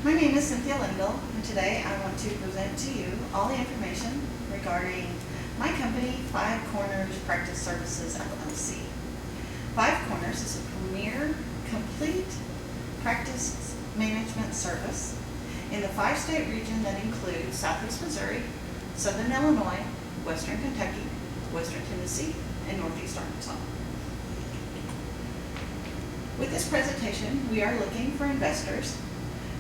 My name is Cynthia Linville, and today I want to present to you all the information regarding my company, Five Corners Practice Services, LLC. Five Corners is a premier, complete practice management service in the 5-state region that includes Southeast Missouri, Southern Illinois, Western Kentucky, Western Tennessee, and Northeast Arkansas. With this presentation, we are looking for investors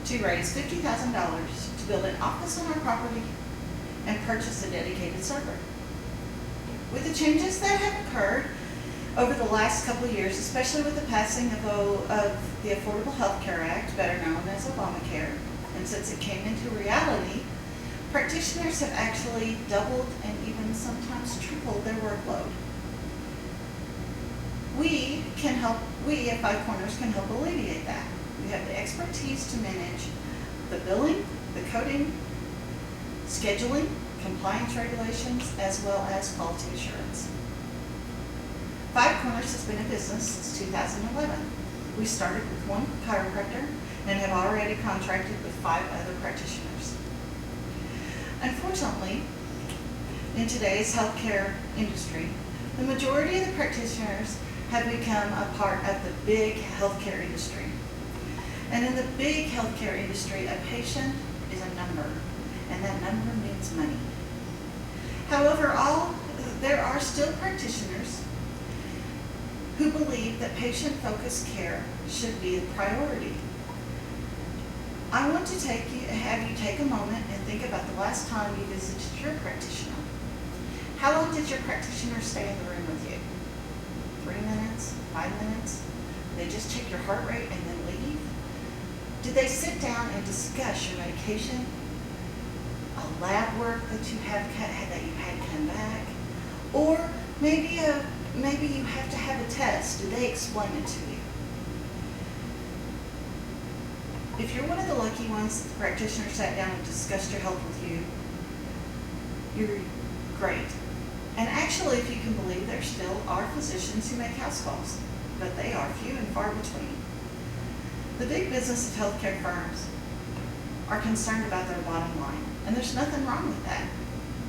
to raise $50,000 to build an office on our property and purchase a dedicated server. With the changes that have occurred over the last couple of years, especially with the passing of the Affordable Health Care Act, better known as Obamacare, and since it came into reality, practitioners have actually doubled and even sometimes tripled their workload. We at Five Corners can help alleviate that. We have the expertise to manage the billing, the coding, scheduling, compliance regulations, as well as quality assurance. Five Corners has been in business since 2011. We started with one chiropractor and have already contracted with 5 other practitioners. Unfortunately, in today's healthcare industry, the majority of the practitioners have become a part of the big healthcare industry. And in the big healthcare industry, a patient is a number, and that number means money. However, there are still practitioners who believe that patient-focused care should be the priority. I want to have you take a moment and think about the last time you visited your practitioner. How long did your practitioner stay in the room with you? 3 minutes? 5 minutes? They just check your heart rate and then leave? Did they sit down and discuss your medication, a lab work that you had come back, or maybe you have to have a test? Did they explain it to you? If you're one of the lucky ones that the practitioner sat down and discussed your health with you, you're great. And actually, if you can believe, there still are physicians who make house calls, but they are few and far between. The big business of healthcare firms are concerned about their bottom line, and there's nothing wrong with that.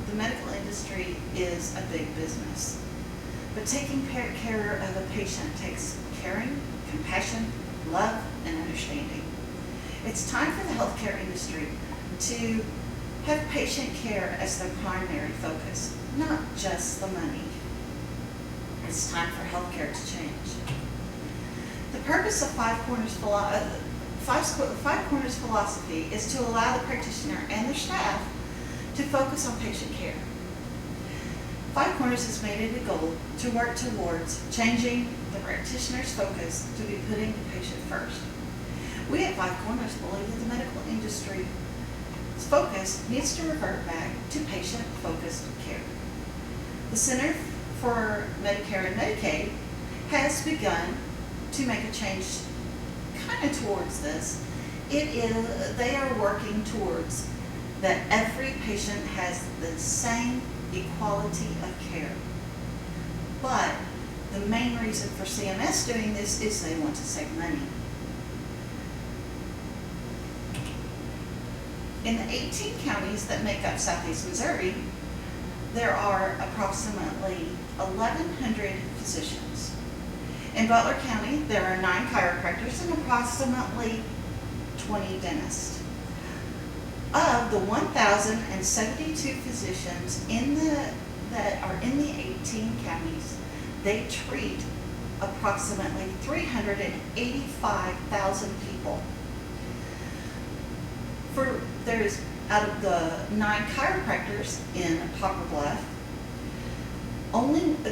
The medical industry is a big business, but taking care of a patient takes caring, compassion, love, and understanding. It's time for the healthcare industry to have patient care as their primary focus, not just the money. It's time for healthcare to change. The purpose of Five Corners philosophy is to allow the practitioner and their staff to focus on patient care. Five Corners has made it a goal to work towards changing the practitioner's focus to be putting the patient first. We at Five Corners believe that the medical industry's focus needs to revert back to patient-focused care. The Center for Medicare and Medicaid has begun to make a change kind of towards this. They are working towards that every patient has the same equality of care. But the main reason for CMS doing this is they want to save money. In the 18 counties that make up Southeast Missouri, there are approximately 1,100 physicians. In Butler County, there are 9 chiropractors and approximately 20 dentists. Of the 1,072 physicians that are in the 18 counties, they treat approximately 385,000 people. Out of the 9 chiropractors in Poplar Bluff,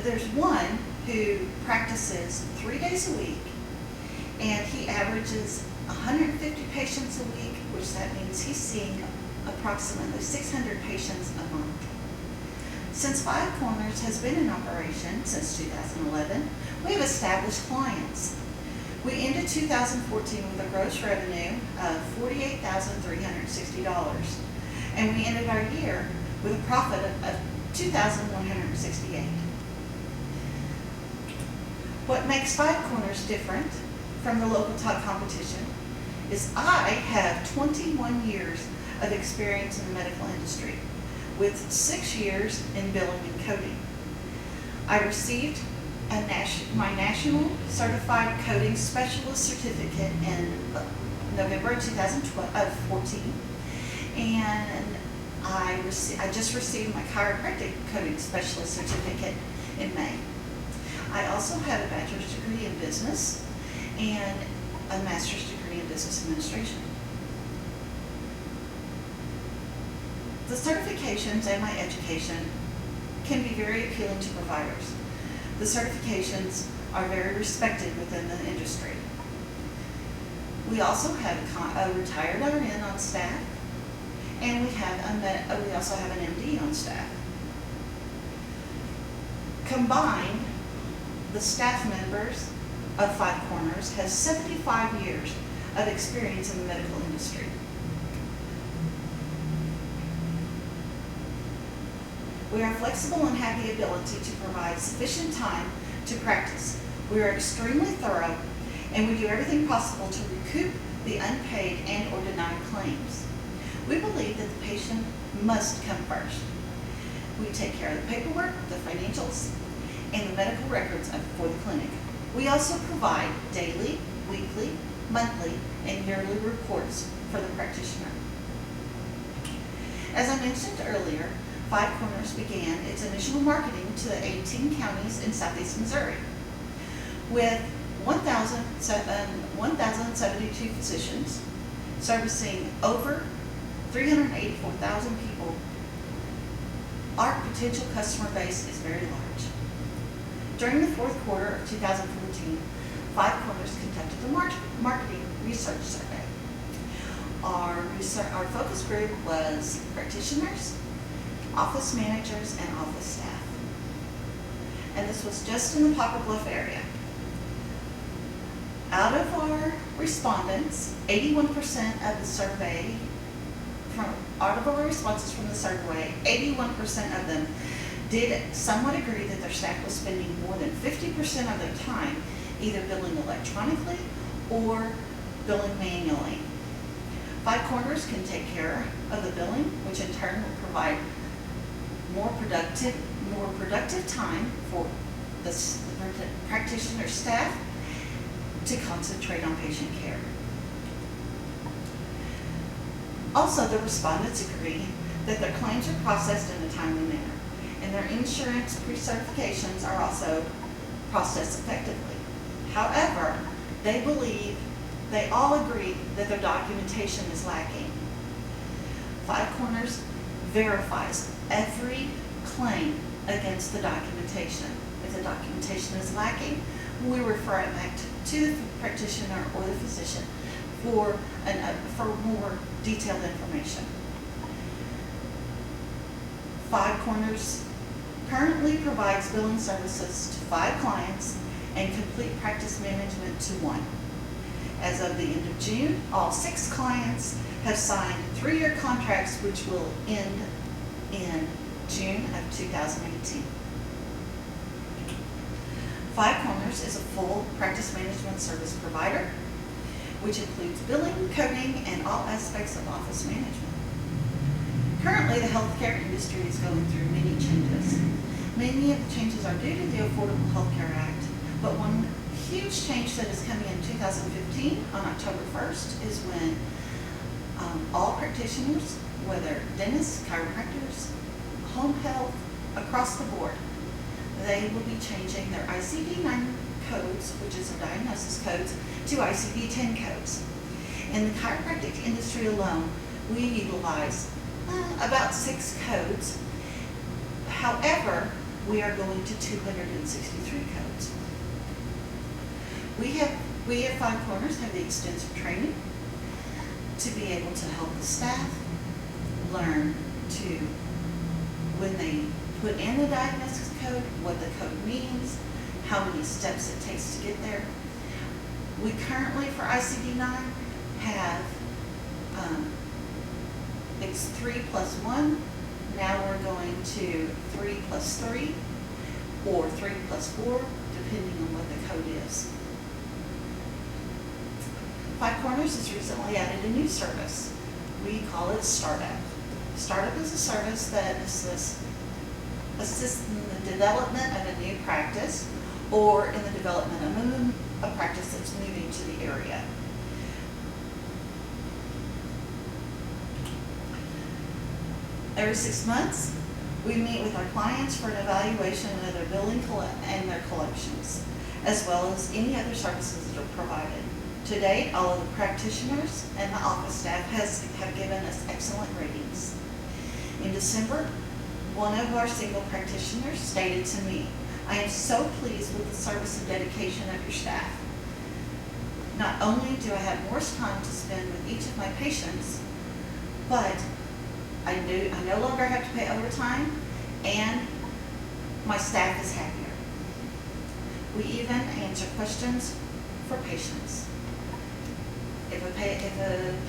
there's one who practices 3 days a week, and he averages 150 patients a week, which that means he's seeing approximately 600 patients a month. Since Five Corners has been in operation since 2011, we have established clients. We ended 2014 with a gross revenue of $48,360, and we ended our year with a profit of $2,168. What makes Five Corners different from the local top competition is I have 21 years of experience in the medical industry, with 6 years in billing and coding. I received my National Certified Coding Specialist Certificate in November of 2014, and I just received my Chiropractic Coding Specialist Certificate in May. I also have a bachelor's degree in business and a master's degree in business administration. The certifications and my education can be very appealing to providers. The certifications are very respected within the industry. We also have a retired RN on staff, and we also have an MD on staff. Combined, the staff members of Five Corners has 75 years of experience in the medical industry. We are flexible and have the ability to provide sufficient time to practice. We are extremely thorough, and we do everything possible to recoup the unpaid and or denied claims. We believe that the patient must come first. We take care of the paperwork, the financials, and the medical records for the clinic. We also provide daily, weekly, monthly, and yearly reports for the practitioner. As I mentioned earlier, Five Corners began its initial marketing to the 18 counties in southeast Missouri with 1,072 physicians servicing over 384,000 people. Our potential customer base is very large. During the fourth quarter of 2014, Five Corners conducted a marketing research survey. Our focus group was practitioners, office managers, and office staff. And this was just in the Poplar Bluff area. Out of our respondents, 81% of the survey, out of our responses from the survey, 81% of them did somewhat agree that their staff was spending more than 50% of their time either billing electronically or billing manually. Five Corners can take care of the billing, which in turn will provide more productive time for the practitioner staff to concentrate on patient care. Also, the respondents agree that their claims are processed in a timely manner, and their insurance pre-certifications are also processed effectively. However, they all agree that their documentation is lacking. Five Corners verifies every claim against the documentation. If the documentation is lacking, we refer it back to the practitioner or the physician for more detailed information. Five Corners currently provides billing services to 5 clients and complete practice management to 1. As of the end of June, all 6 clients have signed 3-year contracts which will end in June of 2018. Five Corners is a full practice management service provider, which includes billing, coding, and all aspects of office management. Currently, the healthcare industry is going through many changes. Many of the changes are due to the Affordable Health Care Act, but one huge change that is coming in 2015 on October 1st is when all practitioners, whether dentists, chiropractors, home health, across the board, they will be changing their ICD-9 codes, which is their diagnosis codes, to ICD-10 codes. In the chiropractic industry alone, we utilize about 6 codes. However, we are going to 263 codes. We at Five Corners have the extensive training to be able to help the staff learn to, when they put in the diagnosis code, what the code means, how many steps it takes to get there. We currently, for ICD-9, have it's 3 plus 1. Now we're going to 3 plus 3 or 3 plus 4, depending on what the code is. Five Corners has recently added a new service. We call it Startup. Startup is a service that assists in the development of a new practice or in the development of a practice that's moving to the area. Every 6 months, we meet with our clients for an evaluation of their billing and their collections, as well as any other services that are provided. To date, all of the practitioners and the office staff have given us excellent ratings. In December, one of our single practitioners stated to me, "I am so pleased with the service and dedication of your staff. Not only do I have more time to spend with each of my patients, but I no longer have to pay overtime, and my staff is happier." We even answer questions for patients. If a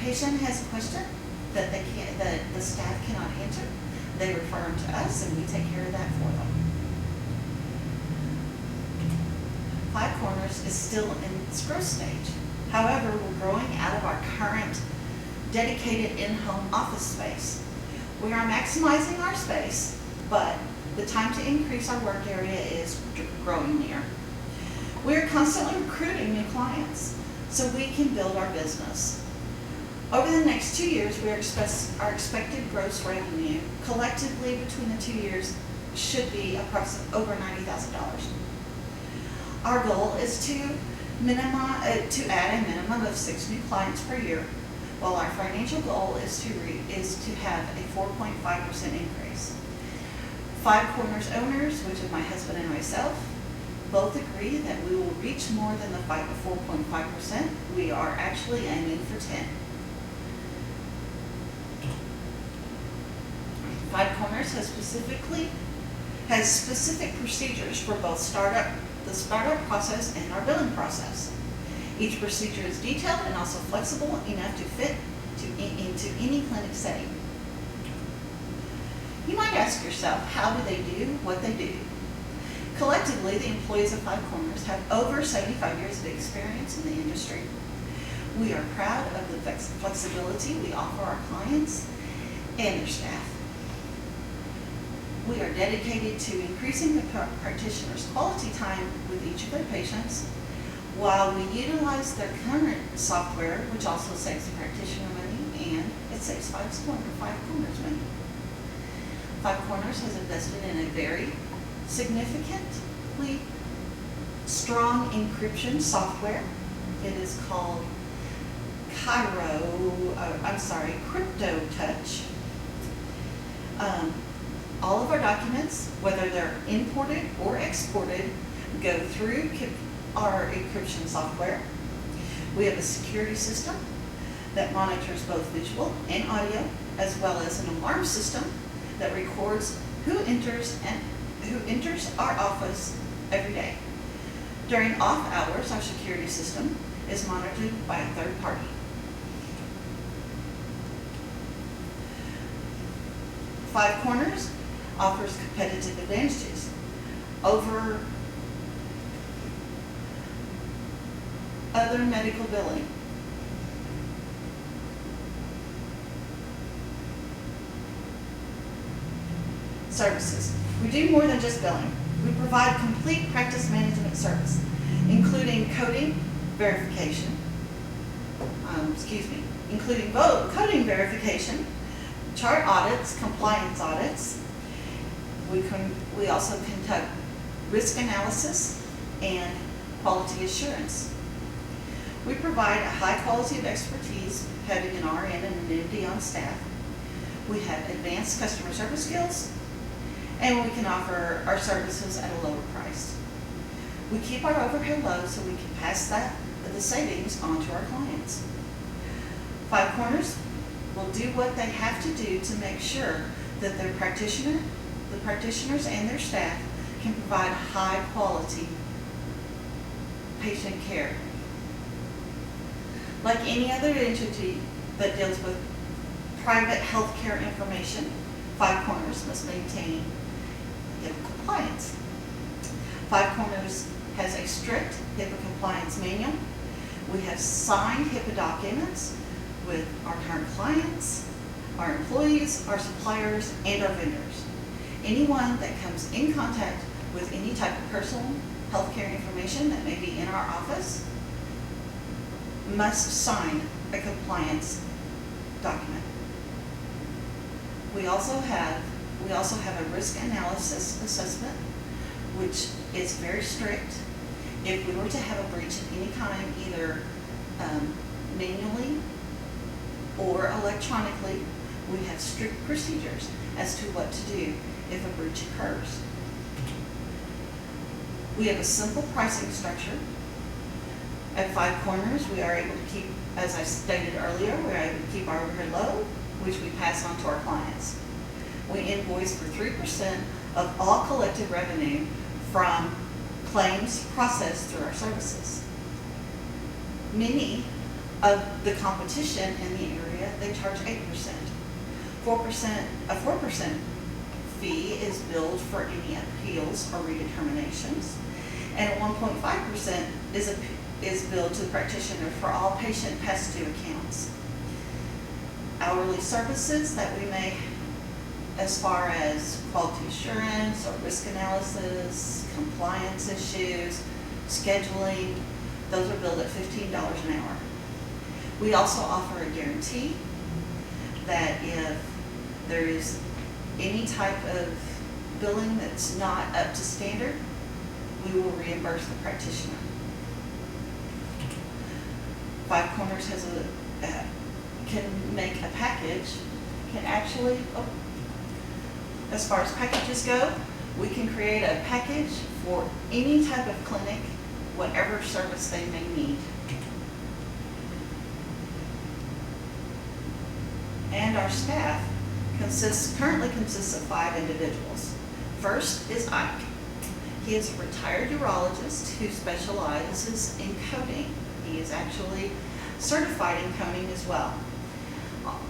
patient has a question that the staff cannot answer, they refer them to us, and we take care of that for them. Five Corners is still in its growth stage. However, we're growing out of our current dedicated in-home office space. We are maximizing our space, but the time to increase our work area is growing near. We are constantly recruiting new clients so we can build our business. Over the next 2 years, our expected gross revenue collectively between the 2 years should be approximately over $90,000. Our goal is to add a minimum of 6 new clients per year, while our financial goal is to have a 4.5% increase. Five Corners owners, which is my husband and myself, both agree that we will reach more than the 4.5%. We are actually aiming for 10. Five Corners has specific procedures for both the startup process and our billing process. Each procedure is detailed and also flexible enough to fit into any clinic setting. You might ask yourself, how do they do what they do? Collectively, the employees of Five Corners have over 75 years of experience in the industry. We are proud of the flexibility we offer our clients and their staff. We are dedicated to increasing the practitioners' quality time with each of their patients, while we utilize their current software, which also saves the practitioner money and it saves Five Corners money. Five Corners has invested in a very significantly strong encryption software. It is called Crypto Touch. All of our documents, whether they're imported or exported, go through our encryption software. We have a security system that monitors both visual and audio, as well as an alarm system that records who enters our office every day. During off hours, our security system is monitored by a third party. Five Corners offers competitive advantages over other medical billing. Services. We do more than just billing. We provide complete practice management service, including coding verification, coding verification, chart audits, compliance audits. We also conduct risk analysis and quality assurance. We provide a high quality of expertise, having an RN and an MD on staff. We have advanced customer service skills, and we can offer our services at a lower price. We keep our overhead low so we can pass the savings on to our clients. Five Corners will do what they have to do to make sure that the practitioners and their staff can provide high quality patient care. Like any other entity that deals with private healthcare information, Five Corners must maintain HIPAA compliance. Five Corners has a strict HIPAA compliance manual, We have signed HIPAA documents with our current clients, our employees, our suppliers, and our vendors. Anyone that comes in contact with any type of personal healthcare information that may be in our office must sign a compliance document. We also have a risk analysis assessment, which is very strict. If we were to have a breach of any kind, either manually or electronically, we have strict procedures as to what to do if a breach occurs. We have a simple pricing structure. At Five Corners, we are able to keep, as I stated earlier, we are able to keep our overhead low, which we pass on to our clients. We invoice for 3% of all collected revenue from claims processed through our services. Many of the competition in the area, they charge 8%. 4% fee is billed for any appeals or redeterminations, and 1.5% is billed to the practitioner for all patient past due accounts. Hourly services that we make, as far as quality assurance or risk analysis, compliance issues, scheduling, those are billed at $15 an hour. We also offer a guarantee that if there is any type of billing that's not up to standard, we will reimburse the practitioner. Five Corners can make a package, as far as packages go, we can create a package for any type of clinic, whatever service they may need. And our staff currently consists of 5 individuals. First is Ike. He is a retired urologist who specializes in coding. He is actually certified in coding as well.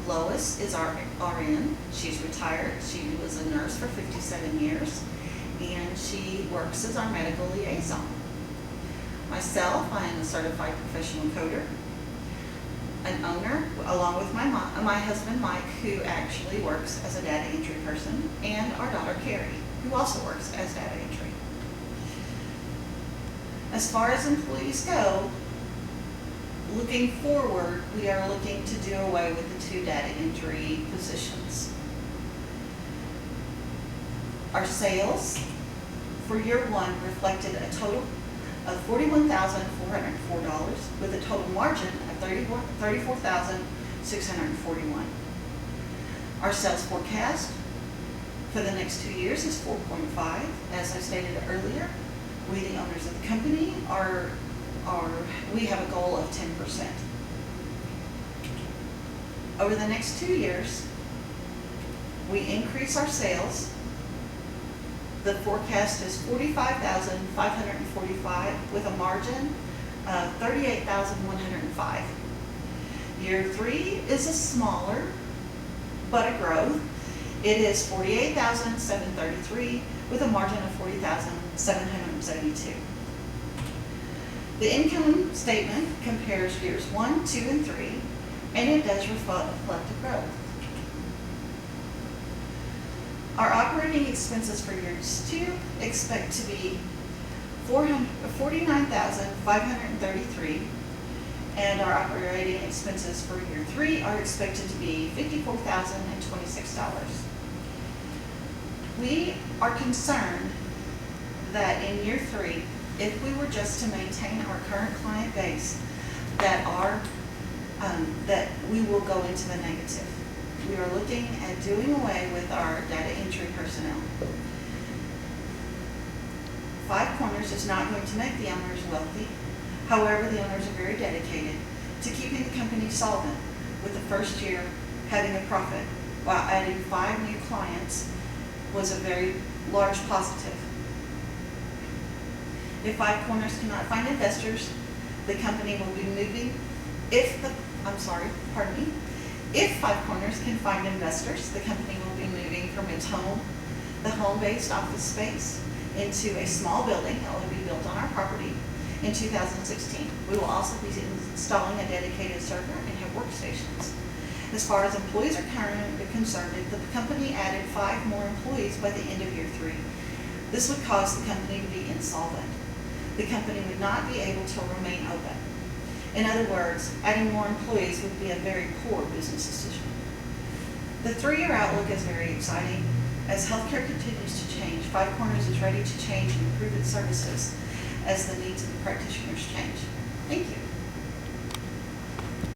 Lois is our RN. She's retired. She was a nurse for 57 years, and she works as our medical liaison. Myself, I am a certified professional coder, an owner, along with my husband Mike, who actually works as a data entry person, and our daughter Carrie, who also works as data entry. As far as employees go, looking forward, we are looking to do away with the 2 data entry positions. Our sales for year 1 reflected a total of $41,404 with a total margin of $34,641. Our sales forecast for the next 2 years is 4.5. As I stated earlier, we, the owners of the company, we have a goal of 10%. Over the next 2 years, we increase our sales. The forecast is $45,545 with a margin of $38,105. Year 3 is a smaller, but a growth. It is $48,733 with a margin of $40,772. The income statement compares years 1, 2, and 3, and it does reflect a growth. Our operating expenses for years 2 expect to be $49,533, and our operating expenses for year 3 are expected to be $54,026. We are concerned that in year 3, if we were just to maintain our current client base, that we will go into the negative. We are looking at doing away with our data entry personnel. Five Corners is not going to make the owners wealthy. However, the owners are very dedicated to keeping the company solvent, with the first year having a profit, while adding 5 new clients was a very large positive. If Five Corners cannot find investors, the company will be moving. If Five Corners can find investors, the company will be moving from the home-based office space, into a small building that will be built on our property, in 2016. We will also be installing a dedicated server and have workstations. As far as employees are concerned, the company added 5 more employees by the end of year 3. This would cause the company to be insolvent. The company would not be able to remain open. In other words, adding more employees would be a very poor business decision. The 3-year outlook is very exciting. As healthcare continues to change, Five Corners is ready to change and improve its services as the needs of the practitioners change. Thank you.